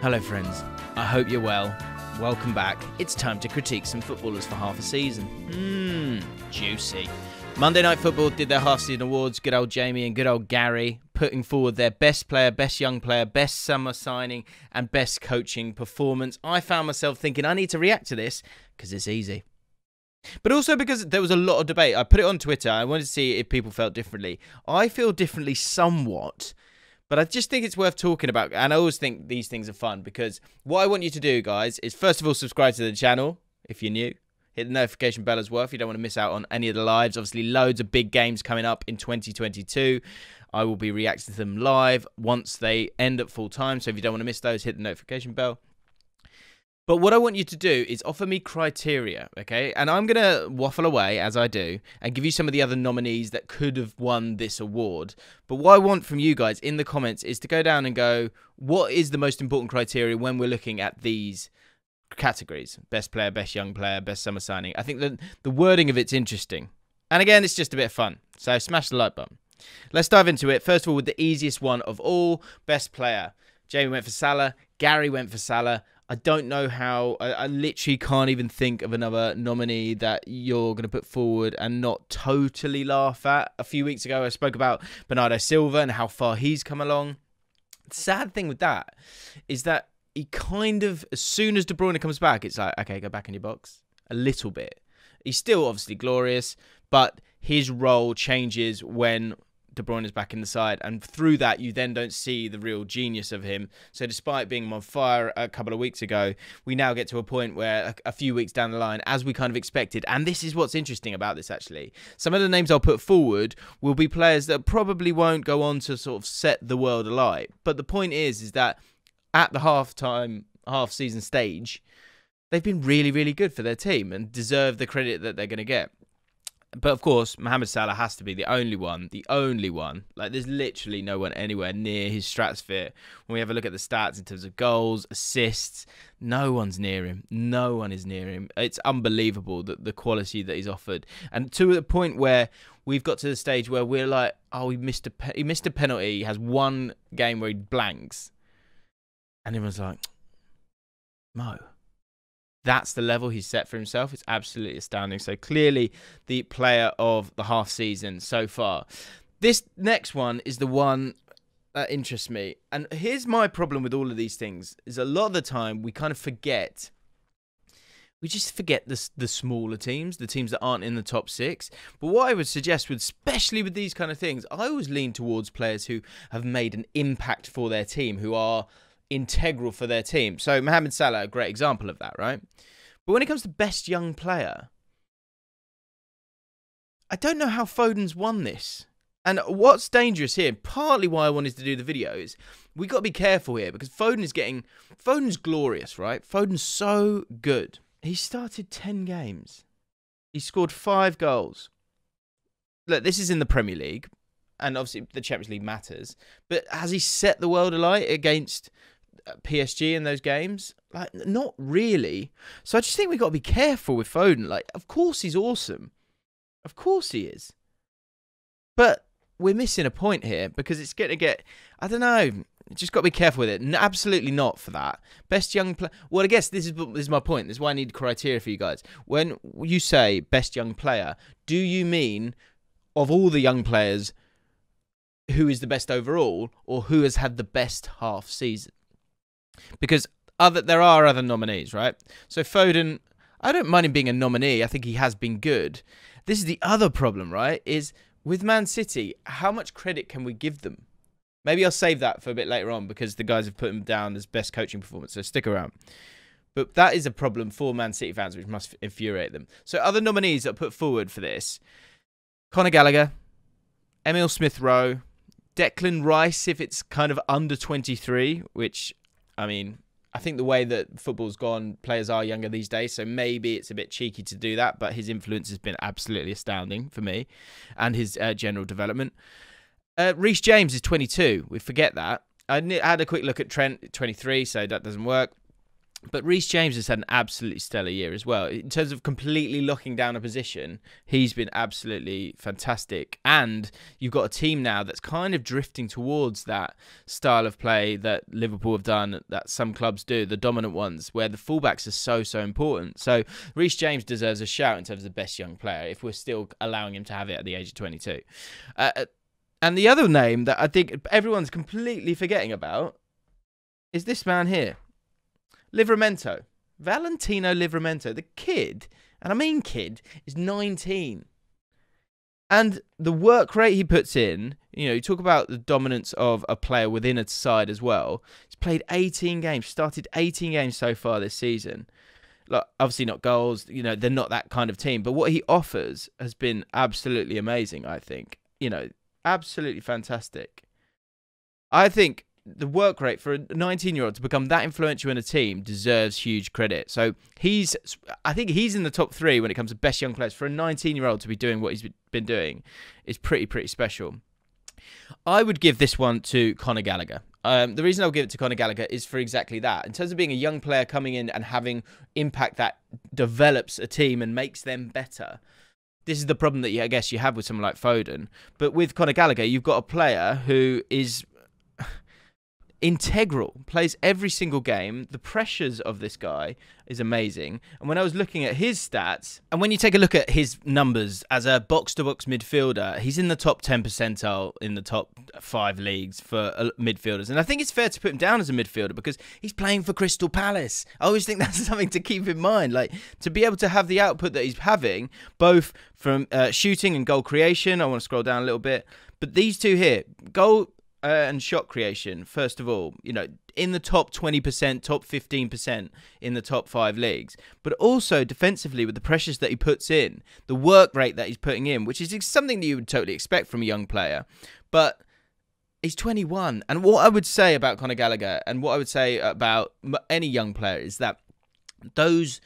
Hello friends, I hope you're well. Welcome back. It's time to critique some footballers for half a season. Juicy. Monday Night Football did their half-season awards. Good old Jamie and good old Gary putting forward their best player, best young player, best summer signing and best coaching performance. I found myself thinking I need to react to this because it's easy. But also because there was a lot of debate. I put it on Twitter. I wanted to see if people felt differently. I feel differently somewhat, but I just think it's worth talking about. And I always think these things are fun because what I want you to do, guys, is first of all, subscribe to the channel if you're new. Hit the notification bell as well if you don't want to miss out on any of the lives. Obviously, loads of big games coming up in 2022. I will be reacting to them live once they end at full time. So if you don't want to miss those, hit the notification bell. But what I want you to do is offer me criteria, okay? And I'm going to waffle away, as I do, and give you some of the other nominees that could have won this award. But what I want from you guys in the comments is to go down and go, what is the most important criteria when we're looking at these categories? Best player, best young player, best summer signing. I think that the wording of it's interesting. And again, it's just a bit of fun. So smash the like button. Let's dive into it. First of all, with the easiest one of all, best player. Jamie went for Salah. Gary went for Salah. I don't know how, I literally can't even think of another nominee that you're going to put forward and not totally laugh at. A few weeks ago, I spoke about Bernardo Silva and how far he's come along. The sad thing with that is that he kind of, as soon as De Bruyne comes back, it's like, okay, go back in your box a little bit. He's still obviously glorious, but his role changes when De Bruyne is back in the side, and through that you then don't see the real genius of him. So despite being on fire a couple of weeks ago, we now get to a point where a few weeks down the line, as we kind of expected, and this is what's interesting about this actually, some of the names I'll put forward will be players that probably won't go on to sort of set the world alight. But the point is that at the half-season stage, they've been really, really good for their team and deserve the credit that they're going to get. But of course, Mohamed Salah has to be the only one. Like, there's literally no one anywhere near his stratosphere. When we have a look at the stats in terms of goals, assists, no one's near him. No one is near him. It's unbelievable the quality that he's offered. And to the point where we've got to the stage where we're like, oh, he missed a penalty. He has one game where he blanks. And everyone's like, Mo. That's the level he's set for himself. It's absolutely astounding. So clearly the player of the half season so far. This next one is the one that interests me. And here's my problem with all of these things, is a lot of the time we kind of forget. We just forget the smaller teams, the teams that aren't in the top six. But what I would suggest, especially with these kind of things, I always lean towards players who have made an impact for their team, who are integral for their team. So Mohamed Salah, a great example of that, right? But when it comes to best young player, I don't know how Foden's won this. And what's dangerous here, partly why I wanted to do the video, is we got to be careful here because Foden's glorious, right? Foden's so good. He started 10 games. He scored 5 goals. Look, this is in the Premier League, and obviously the Champions League matters, but has he set the world alight against PSG in those games? Like, not really. So I just think we've got to be careful with Foden. Like, of course he's awesome. Of course he is. But we're missing a point here because it's going to get, I don't know, just got to be careful with it. Absolutely not for that. Best young player. Well, I guess this is my point. This is why I need criteria for you guys. When you say best young player, do you mean of all the young players, who is the best overall, or who has had the best half season? Because there are other nominees, right? So Foden, I don't mind him being a nominee. I think he has been good. This is the other problem, right? Is with Man City, how much credit can we give them? Maybe I'll save that for a bit later on because the guys have put him down as best coaching performance, so stick around. But that is a problem for Man City fans, which must infuriate them. So other nominees that are put forward for this: Conor Gallagher, Emil Smith-Rowe, Declan Rice, if it's kind of under 23, which, I mean, I think the way that football's gone, players are younger these days, so maybe it's a bit cheeky to do that, but his influence has been absolutely astounding for me and his general development. Reese James is 22. We forget that. I had a quick look at Trent, 23, so that doesn't work. But Reese James has had an absolutely stellar year as well. In terms of completely locking down a position, he's been absolutely fantastic. And you've got a team now that's kind of drifting towards that style of play that Liverpool have done, that some clubs do, the dominant ones, where the fullbacks are so important. So Reese James deserves a shout in terms of the best young player, if we're still allowing him to have it at the age of 22. And the other name that I think everyone's completely forgetting about is this man here. Livramento, Valentino Livramento, the kid, and I mean kid, is 19. And the work rate he puts in, you talk about the dominance of a player within a side as well. He's played 18 games, started 18 games so far this season. Like, obviously not goals, they're not that kind of team. But what he offers has been absolutely amazing, I think. Absolutely fantastic. I think the work rate for a 19-year-old to become that influential in a team deserves huge credit. So I think he's in the top 3 when it comes to best young players. For a 19-year-old to be doing what he's been doing is pretty special. I would give this one to Conor Gallagher. The reason I'll give it to Conor Gallagher is for exactly that. In terms of being a young player coming in and having impact that develops a team and makes them better. This is the problem that I guess you have with someone like Foden. But with Conor Gallagher, you've got a player who is integral, plays every single game. The pressures of this guy is amazing. And when I was looking at his stats, and when you take a look at his numbers as a box-to-box midfielder, he's in the top 10 percentile in the top 5 leagues for midfielders. And I think it's fair to put him down as a midfielder because he's playing for Crystal Palace. I always think that's something to keep in mind. Like, to be able to have the output that he's having, both from shooting and goal creation. I want to scroll down a little bit. But these two here, goal and shot creation, first of all, in the top 20%, top 15% in the top 5 leagues, but also defensively with the pressures that he puts in, the work rate that he's putting in, which is something that you would totally expect from a young player. But he's 21. And what I would say about Conor Gallagher and what I would say about any young player is that that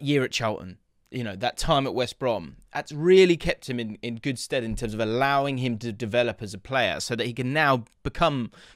year at Charlton, that time at West Brom, that's really kept him in good stead in terms of allowing him to develop as a player so that he can now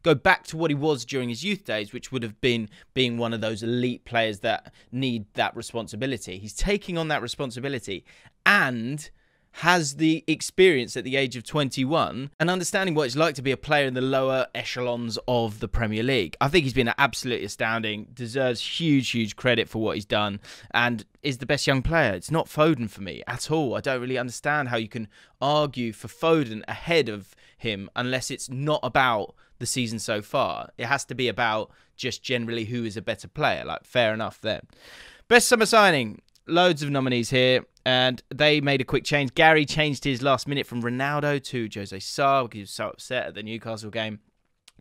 go back to what he was during his youth days, which would have been being one of those elite players that need that responsibility. He's taking on that responsibility and has the experience at the age of 21 and understanding what it's like to be a player in the lower echelons of the Premier League. I think he's been absolutely astounding, deserves huge credit for what he's done, and is the best young player. It's not Foden for me at all. I don't really understand how you can argue for Foden ahead of him unless it's not about the season so far. It has to be about just generally who is a better player. Like, fair enough there. Best summer signing. Loads of nominees here, and they made a quick change. Gary changed his last minute from Ronaldo to Jose Sarr because he was so upset at the Newcastle game.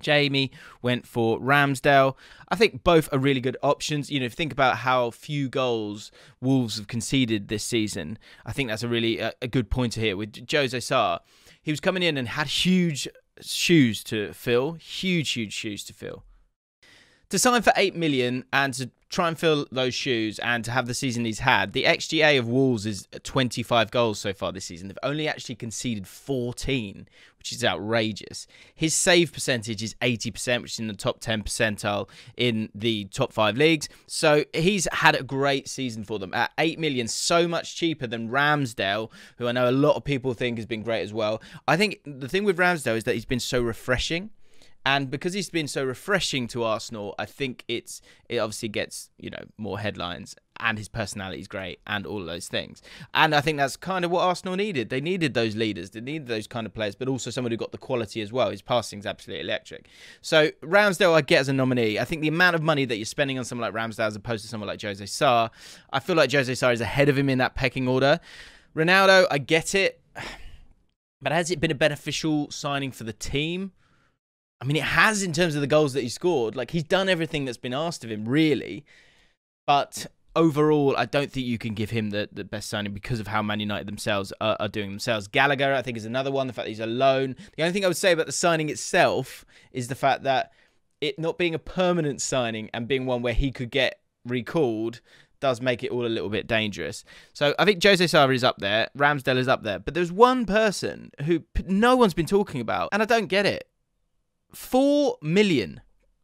Jamie went for Ramsdale. I think both are really good options. If you think about how few goals Wolves have conceded this season, I think that's a really a good pointer here with Jose Sarr. He was coming in and had huge shoes to fill. Huge shoes to fill. To sign for 8 million and to try and fill those shoes and to have the season he's had, the XGA of Wolves is 25 goals so far this season. They've only actually conceded 14, which is outrageous. His save percentage is 80%, which is in the top 10 percentile in the top 5 leagues. So he's had a great season for them. At 8 million, so much cheaper than Ramsdale, who I know a lot of people think has been great as well. I think the thing with Ramsdale is that he's been so refreshing. And because he's been so refreshing to Arsenal, I think it obviously gets, more headlines, and his personality is great and all of those things. And I think that's kind of what Arsenal needed. They needed those leaders. They needed those kind of players, but also someone who got the quality as well. His passing's absolutely electric. So Ramsdale I get as a nominee. I think the amount of money that you're spending on someone like Ramsdale as opposed to someone like Jose Sarr, I feel like Jose Sarr is ahead of him in that pecking order. Ronaldo, I get it. But has it been a beneficial signing for the team? I mean, it has in terms of the goals that he scored. Like, he's done everything that's been asked of him, really. But overall, I don't think you can give him the best signing because of how Man United themselves are doing themselves. Gallagher, I think, is another one. The fact that he's alone. The only thing I would say about the signing itself is the fact that it not being a permanent signing and being one where he could get recalled does make it all a little bit dangerous. So I think Jose Sarr is up there. Ramsdale is up there. But there's one person who no one's been talking about, and I don't get it. 4 million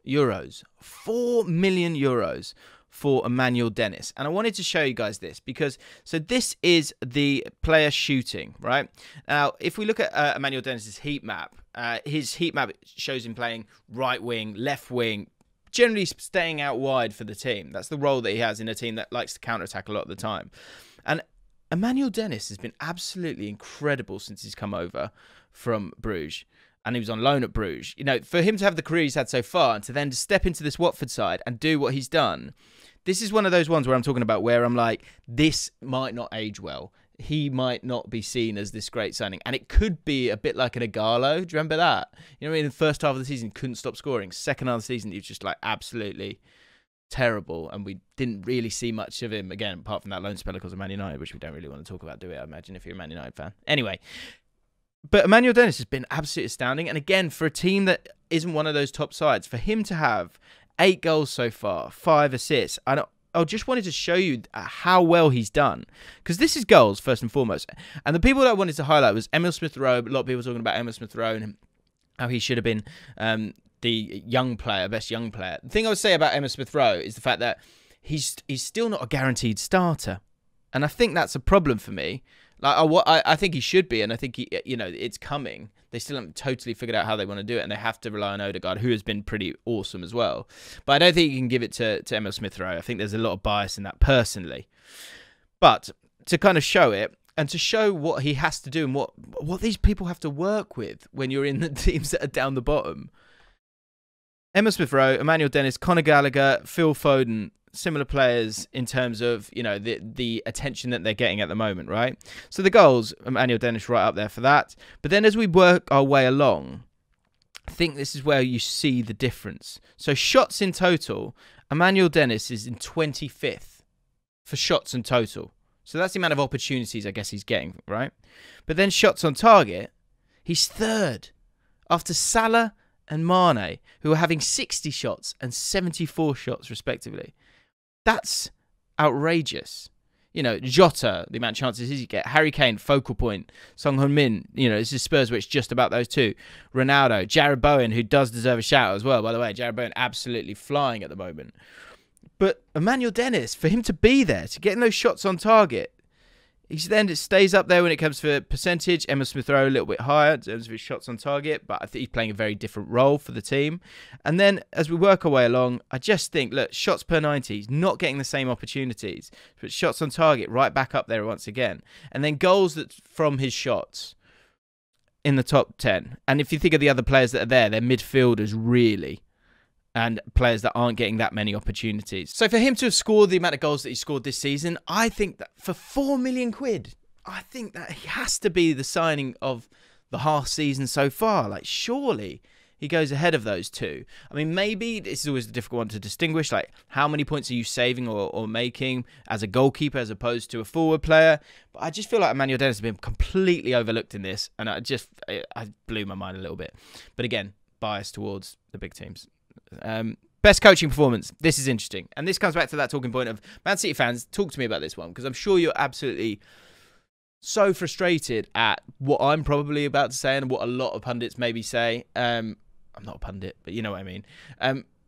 euros. 4 million euros for Emanuel Dennis. And I wanted to show you guys this because, so this is the player shooting, right? Now, if we look at Emanuel Dennis's heat map, his heat map shows him playing right wing, left wing, generally staying out wide for the team. That's the role that he has in a team that likes to counter-attack a lot of the time. And Emanuel Dennis has been absolutely incredible since he's come over from Bruges. And he was on loan at Bruges. You know, for him to have the career he's had so far and to then step into this Watford side and do what he's done, this is one of those ones where I'm talking about where I'm like, this might not age well. He might not be seen as this great signing. And it could be a bit like an Igalo. Do you remember that? You know what I mean? In the first half of the season, couldn't stop scoring. Second half of the season, he was just like absolutely terrible. And we didn't really see much of him, again, apart from that loan spell because of Man United, which we don't really want to talk about, do we? I imagine if you're a Man United fan. Anyway, but Emanuel Dennis has been absolutely astounding. And again, for a team that isn't one of those top sides, for him to have 8 goals so far, 5 assists. I just wanted to show you how well he's done. Because this is goals, first and foremost. And the people that I wanted to highlight was Emil Smith-Rowe. A lot of people talking about Emil Smith-Rowe and how he should have been the young player, best young player. The thing I would say about Emil Smith-Rowe is the fact that he's still not a guaranteed starter. And I think that's a problem for me. Like I think he should be, and I think it's coming. They still haven't totally figured out how they want to do it, and they have to rely on Odegaard, who has been pretty awesome as well. But I don't think you can give it to Emil Smith-Rowe. I think there's a lot of bias in that personally. But to kind of show it, and to show what he has to do and what these people have to work with when you're in the teams that are down the bottom. Emil Smith-Rowe, Emanuel Dennis, Conor Gallagher, Phil Foden, similar players in terms of, the attention that they're getting at the moment, right? So the goals, Emanuel Dennis right up there for that. But then as we work our way along, I think this is where you see the difference. So shots in total, Emanuel Dennis is in 25th for shots in total. So that's the amount of opportunities I guess he's getting, right? But then shots on target, he's 3rd after Salah and Mane, who are having 60 shots and 74 shots respectively. That's outrageous. Jota, the amount of chances he get. Harry Kane, focal point. Son Heung-min, this is Spurs, where it's just about those two. Ronaldo, Jared Bowen, who does deserve a shout as well, by the way. Jared Bowen absolutely flying at the moment. But Emanuel Dennis, for him to be there, to get those shots on target, it stays up there when it comes to percentage. Emil Smith-Rowe a little bit higher in terms of his shots on target, but I think he's playing a very different role for the team. And then as we work our way along, I just think, look, shots per 90, he's not getting the same opportunities, but shots on target right back up there once again. And then goals from his shots in the top 10. And if you think of the other players that are there, they're midfielders really, and players that aren't getting that many opportunities. So for him to have scored the amount of goals that he scored this season, I think that for 4 million quid, I think that he has to be the signing of the half season so far. Like, surely he goes ahead of those two. I mean, maybe this is always the difficult one to distinguish. Like, how many points are you saving or making as a goalkeeper as opposed to a forward player? But I just feel like Emanuel Dennis has been completely overlooked in this, and I blew my mind a little bit. But again, bias towards the big teams. Best coaching performance. This is interesting. And this comes back to that talking point of Man City fans. Talk to me about this one, because I'm sure you're absolutely so frustrated at what I'm probably about to say and what a lot of pundits maybe say. I'm not a pundit, but you know what I mean.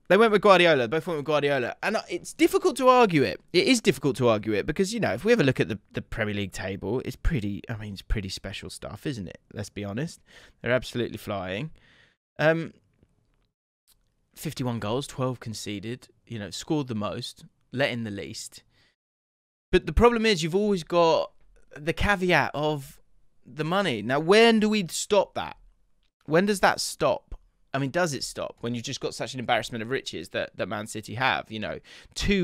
They went with Guardiola. Both went with Guardiola. And it's difficult to argue it. It is difficult to argue it because, if we ever look at the Premier League table, it's pretty special stuff, isn't it? Let's be honest. They're absolutely flying. 51 goals, 12 conceded, scored the most, let in the least. But the problem is you've always got the caveat of the money. Now, when do we stop that? When does that stop? I mean, does it stop when you've just got such an embarrassment of riches that Man City have? 2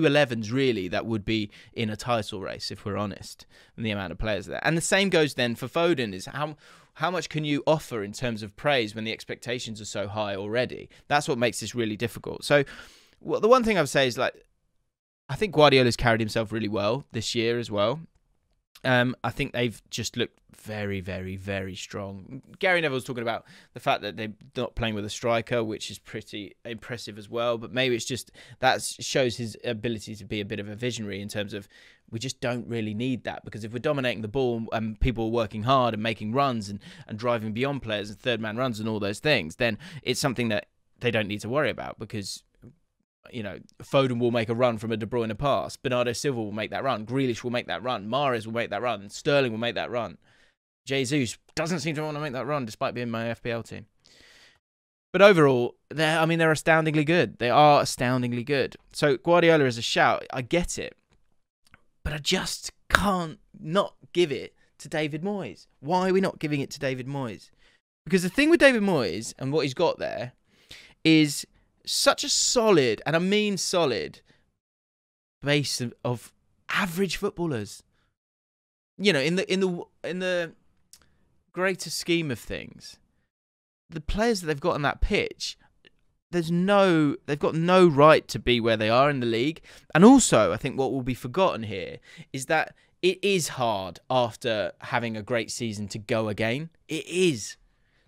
11s really that would be in a title race, if we're honest, and the amount of players there. And the same goes then for Foden, is how much can you offer in terms of praise when the expectations are so high already? That's what makes this really difficult. So the one thing I would say is, I think Guardiola's carried himself really well this year as well. I think they've just looked very, very, very strong. Gary Neville's talking about the fact that they're not playing with a striker, which is pretty impressive as well. But maybe it's just that shows his ability to be a bit of a visionary in terms of we just don't really need that, because if we're dominating the ball and people are working hard and making runs and driving beyond players and third man runs and all those things, then it's something that they don't need to worry about because, you know, Thogden will make a run from a De Bruyne pass. Bernardo Silva will make that run. Grealish will make that run. Mahrez will make that run. Sterling will make that run. Jesus doesn't seem to want to make that run despite being my FPL team. But overall, they're astoundingly good. They are astoundingly good. So Guardiola is a shout. I get it. But I just can't not give it to David Moyes. Why are we not giving it to David Moyes? Because the thing with David Moyes and what he's got there is such a solid, and I mean solid, base of average footballers. You know, in the greater scheme of things, the players that they've got on that pitch, they've got no right to be where they are in the league. And also, I think what will be forgotten here is that it is hard after having a great season to go again. It is.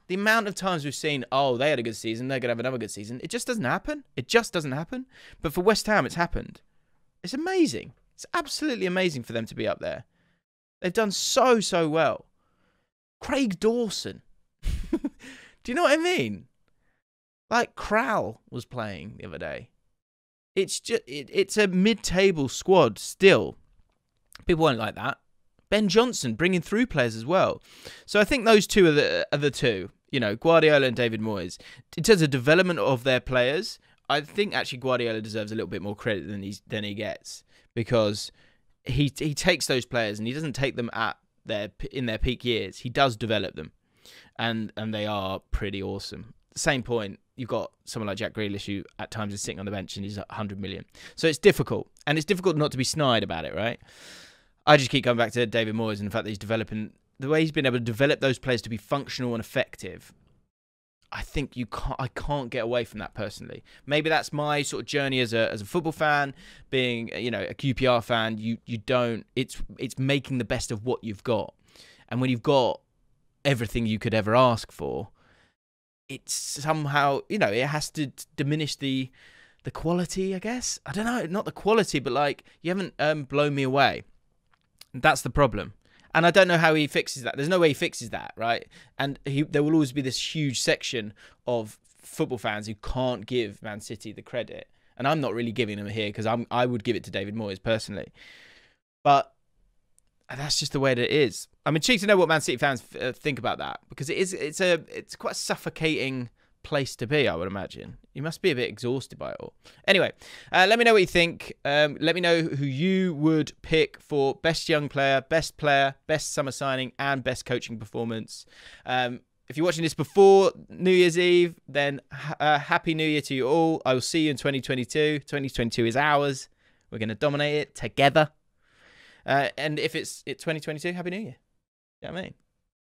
The amount of times we've seen, oh, they had a good season, they're going to have another good season. It just doesn't happen. It just doesn't happen. But for West Ham, it's happened. It's amazing. It's absolutely amazing for them to be up there. They've done so, so well. Craig Dawson. Do you know what I mean? Like Krall was playing the other day. It's just it's a mid-table squad still. People won't like that. Ben Johnson bringing through players as well. So I think those two are the two. You know, Guardiola and David Moyes. In terms of development of their players, I think actually Guardiola deserves a little bit more credit than he gets, because he takes those players and he doesn't take them in their peak years. He does develop them, and they are pretty awesome. Same point, you've got someone like Jack Grealish who at times is sitting on the bench and he's 100 million. So it's difficult, and it's difficult not to be snide about it, right? I just keep coming back to David Moyes and the fact that he's developing, the way he's been able to develop those players to be functional and effective. I think I can't get away from that personally. Maybe that's my sort of journey as a football fan, being, you know, a QPR fan. You don't. It's making the best of what you've got, and when you've got everything you could ever ask for, it's somehow, you know, it has to diminish the quality, I guess. I don't know, not the quality, but like, you haven't blown me away. That's the problem. And I don't know how he fixes that. There's no way he fixes that, right? And there will always be this huge section of football fans who can't give Man City the credit. And I'm not really giving them here, because I would give it to David Moyes personally. But that's just the way that it is. I'm intrigued to know what Man City fans think about that, because it's quite a suffocating place to be, I would imagine. You must be a bit exhausted by it all. Anyway, let me know what you think. Let me know who you would pick for best young player, best summer signing, and best coaching performance. If you're watching this before New Year's Eve, then Happy New Year to you all. I will see you in 2022. 2022 is ours. We're going to dominate it together. And if it's 2022, Happy New Year. You know what I mean?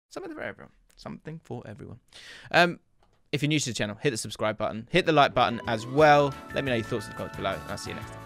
Something for everyone. Something for everyone. If you're new to the channel, hit the subscribe button. Hit the like button as well. Let me know your thoughts in the comments below. I'll see you next time.